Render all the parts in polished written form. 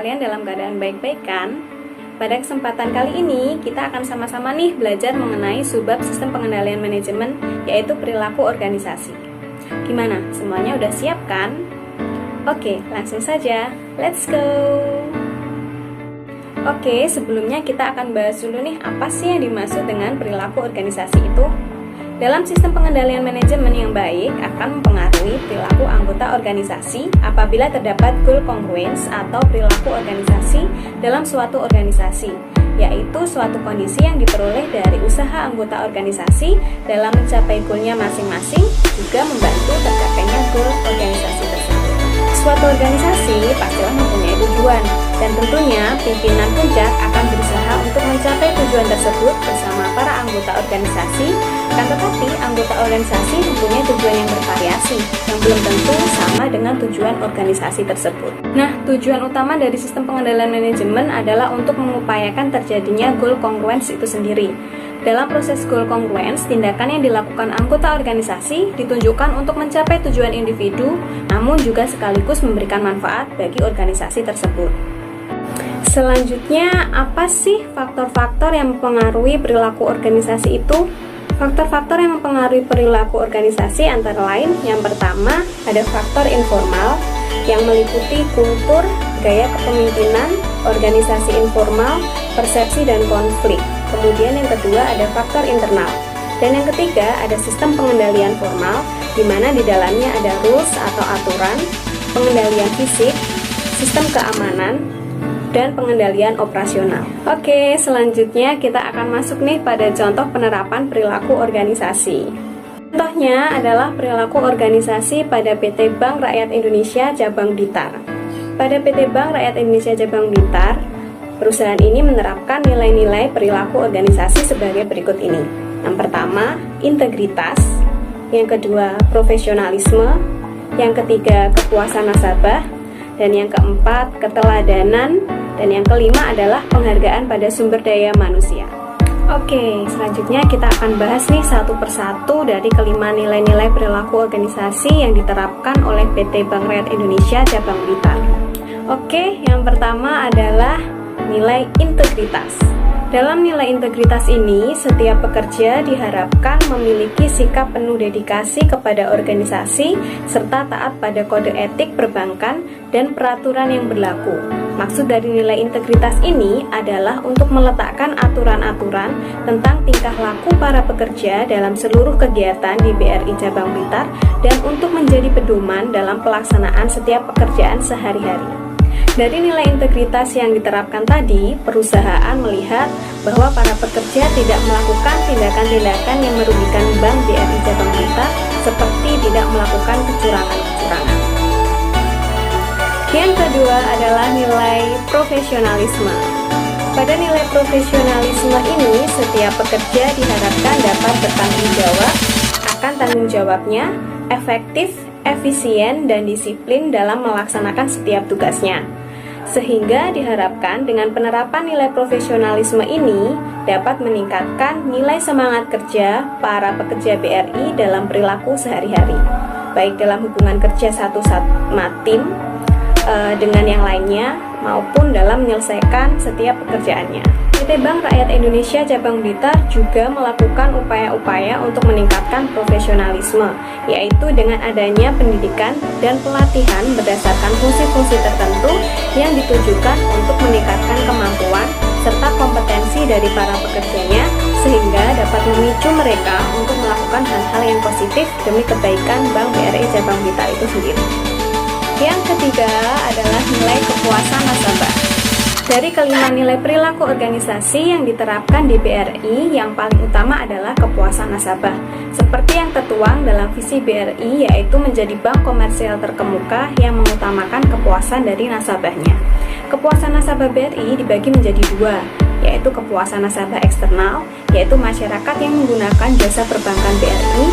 kalian dalam keadaan baik-baik kan? Pada kesempatan kali ini, kita akan sama-sama nih belajar mengenai subbab sistem pengendalian manajemen, yaitu perilaku organisasi. Gimana? Semuanya udah siap kan? Oke, langsung saja. Let's go! Oke, sebelumnya kita akan bahas dulu nih, apa sih yang dimaksud dengan perilaku organisasi itu? Dalam sistem pengendalian manajemen yang baik akan mempengaruhi perilaku anggota organisasi apabila terdapat goal congruence atau perilaku organisasi dalam suatu organisasi, yaitu suatu kondisi yang diperoleh dari usaha anggota organisasi dalam mencapai goalnya masing-masing, juga membantu tercapainya goal organisasi tersebut. Suatu organisasi pastilah mempunyai tujuan, dan tentunya pimpinan puncak akan berusaha untuk mencapai tujuan tersebut bersama para anggota organisasi. Akan tetapi, anggota organisasi mempunyai tujuan yang bervariasi, yang belum tentu sama dengan tujuan organisasi tersebut. Nah, tujuan utama dari sistem pengendalian manajemen adalah untuk mengupayakan terjadinya goal congruence itu sendiri. Dalam proses goal congruence, tindakan yang dilakukan anggota organisasi ditunjukkan untuk mencapai tujuan individu, namun juga sekaligus memberikan manfaat bagi organisasi tersebut. Selanjutnya, apa sih faktor-faktor yang mempengaruhi perilaku organisasi itu? Faktor-faktor yang mempengaruhi perilaku organisasi antara lain, yang pertama ada faktor informal yang meliputi kultur, gaya kepemimpinan, organisasi informal, persepsi dan konflik. Kemudian yang kedua ada faktor internal. Dan yang ketiga ada sistem pengendalian formal, di mana di dalamnya ada rules atau aturan, pengendalian fisik, sistem keamanan, dan pengendalian operasional. Oke, selanjutnya kita akan masuk nih pada contoh penerapan perilaku organisasi. Contohnya adalah perilaku organisasi pada PT Bank Rakyat Indonesia Cabang Blitar. Pada PT Bank Rakyat Indonesia Cabang Blitar, perusahaan ini menerapkan nilai-nilai perilaku organisasi sebagai berikut ini. Yang pertama, integritas. Yang kedua, profesionalisme. Yang ketiga, kepuasan nasabah. Dan yang keempat, keteladanan. Dan yang kelima adalah penghargaan pada sumber daya manusia. Oke, selanjutnya kita akan bahas nih satu persatu dari kelima nilai-nilai perilaku organisasi yang diterapkan oleh PT Bank Rakyat Indonesia Cabang Blitar. Oke, yang pertama adalah nilai integritas. Dalam nilai integritas ini, setiap pekerja diharapkan memiliki sikap penuh dedikasi kepada organisasi serta taat pada kode etik perbankan dan peraturan yang berlaku. Maksud dari nilai integritas ini adalah untuk meletakkan aturan-aturan tentang tingkah laku para pekerja dalam seluruh kegiatan di BRI Cabang Blitar dan untuk menjadi pedoman dalam pelaksanaan setiap pekerjaan sehari-hari. Dari nilai integritas yang diterapkan tadi, perusahaan melihat bahwa para pekerja tidak melakukan tindakan-tindakan yang merugikan Bank BRI Cabang Blitar seperti tidak melakukan kecurangan-kecurangan. Yang kedua adalah nilai profesionalisme. Pada nilai profesionalisme ini, setiap pekerja diharapkan dapat bertanggung jawab akan tanggung jawabnya, efektif, efisien, dan disiplin dalam melaksanakan setiap tugasnya. Sehingga diharapkan dengan penerapan nilai profesionalisme ini dapat meningkatkan nilai semangat kerja para pekerja BRI dalam perilaku sehari-hari, baik dalam hubungan kerja satu sama tim dengan yang lainnya maupun dalam menyelesaikan setiap pekerjaannya. PT Bank Rakyat Indonesia Cabang Blitar juga melakukan upaya-upaya untuk meningkatkan profesionalisme, yaitu dengan adanya pendidikan dan pelatihan berdasarkan fungsi-fungsi tertentu yang ditujukan untuk meningkatkan kemampuan serta kompetensi dari para pekerjanya, sehingga dapat memicu mereka untuk melakukan hal-hal yang positif demi kebaikan Bank BRI Cabang Blitar itu sendiri. Yang ketiga adalah nilai kepuasan nasabah. Dari kelima nilai perilaku organisasi yang diterapkan di BRI, yang paling utama adalah kepuasan nasabah. Seperti yang tertuang dalam visi BRI, yaitu menjadi bank komersial terkemuka yang mengutamakan kepuasan dari nasabahnya. Kepuasan nasabah BRI dibagi menjadi dua, yaitu kepuasan nasabah eksternal, yaitu masyarakat yang menggunakan jasa perbankan BRI,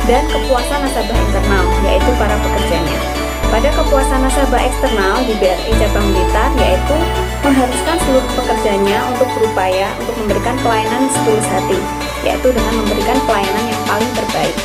dan kepuasan nasabah internal, yaitu para pekerjanya. Pada kepuasan nasabah eksternal di BRI Cabang Blitar, yaitu mengharuskan seluruh pekerjanya untuk berupaya untuk memberikan pelayanan setulus hati, yaitu dengan memberikan pelayanan yang paling terbaik.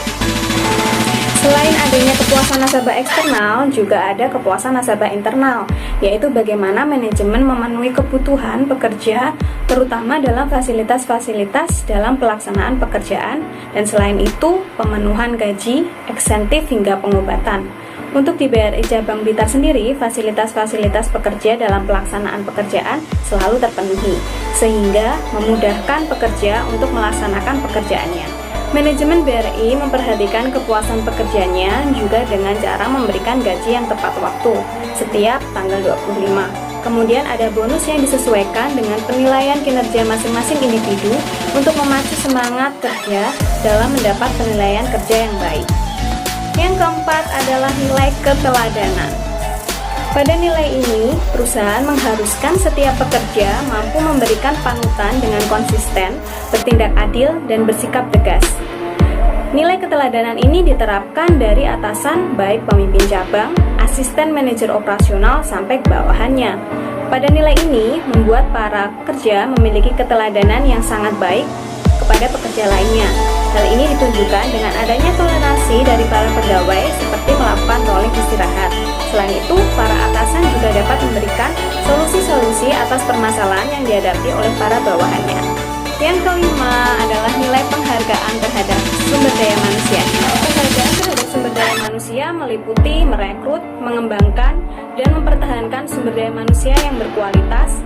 Selain adanya kepuasan nasabah eksternal, juga ada kepuasan nasabah internal, yaitu bagaimana manajemen memenuhi kebutuhan pekerja, terutama dalam fasilitas-fasilitas dalam pelaksanaan pekerjaan, dan selain itu, pemenuhan gaji, insentif, hingga pengobatan. Untuk di BRI Cabang Blitar sendiri, fasilitas-fasilitas pekerja dalam pelaksanaan pekerjaan selalu terpenuhi, sehingga memudahkan pekerja untuk melaksanakan pekerjaannya. Manajemen BRI memperhatikan kepuasan pekerjanya juga dengan cara memberikan gaji yang tepat waktu, setiap tanggal 25. Kemudian ada bonus yang disesuaikan dengan penilaian kinerja masing-masing individu untuk memacu semangat kerja dalam mendapat penilaian kerja yang baik. Yang keempat adalah nilai keteladanan. Pada nilai ini, perusahaan mengharuskan setiap pekerja mampu memberikan panutan dengan konsisten, bertindak adil, dan bersikap tegas. Nilai keteladanan ini diterapkan dari atasan, baik pemimpin cabang, asisten manajer operasional, sampai ke bawahannya. Pada nilai ini, membuat para pekerja memiliki keteladanan yang sangat baik kepada pekerja lainnya. Hal ini ditunjukkan dengan adanya toleransi dari para pegawai seperti melakukan rolling istirahat. Selain itu, para atasan juga dapat memberikan solusi-solusi atas permasalahan yang dihadapi oleh para bawahannya. Yang kelima adalah nilai penghargaan terhadap sumber daya manusia. Penghargaan terhadap sumber daya manusia meliputi merekrut, mengembangkan, dan mempertahankan sumber daya manusia yang berkualitas.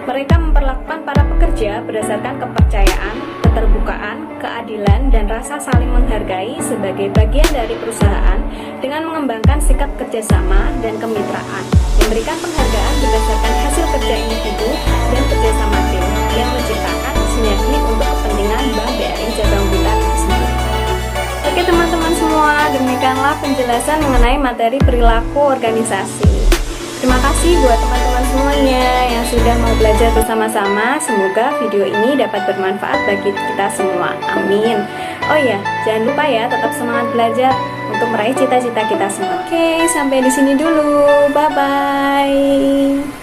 Mereka memperlakukan para pekerja berdasarkan kepercayaan, keterbukaan, keadilan, dan rasa saling menghargai sebagai bagian dari perusahaan dengan mengembangkan sikap kerjasama dan kemitraan, memberikan penghargaan berdasarkan hasil kerja individu dan kerjasama tim yang menciptakan sinergi untuk kepentingan Bank BRI Cabang Blitar itu sendiri. Oke teman-teman semua, demikianlah penjelasan mengenai materi perilaku organisasi. Terima kasih buat teman-teman semuanya yang sudah mau belajar bersama-sama. Semoga video ini dapat bermanfaat bagi kita semua. Amin. Oh ya, jangan lupa ya tetap semangat belajar untuk meraih cita-cita kita semua. Oke, sampai di sini dulu. Bye-bye.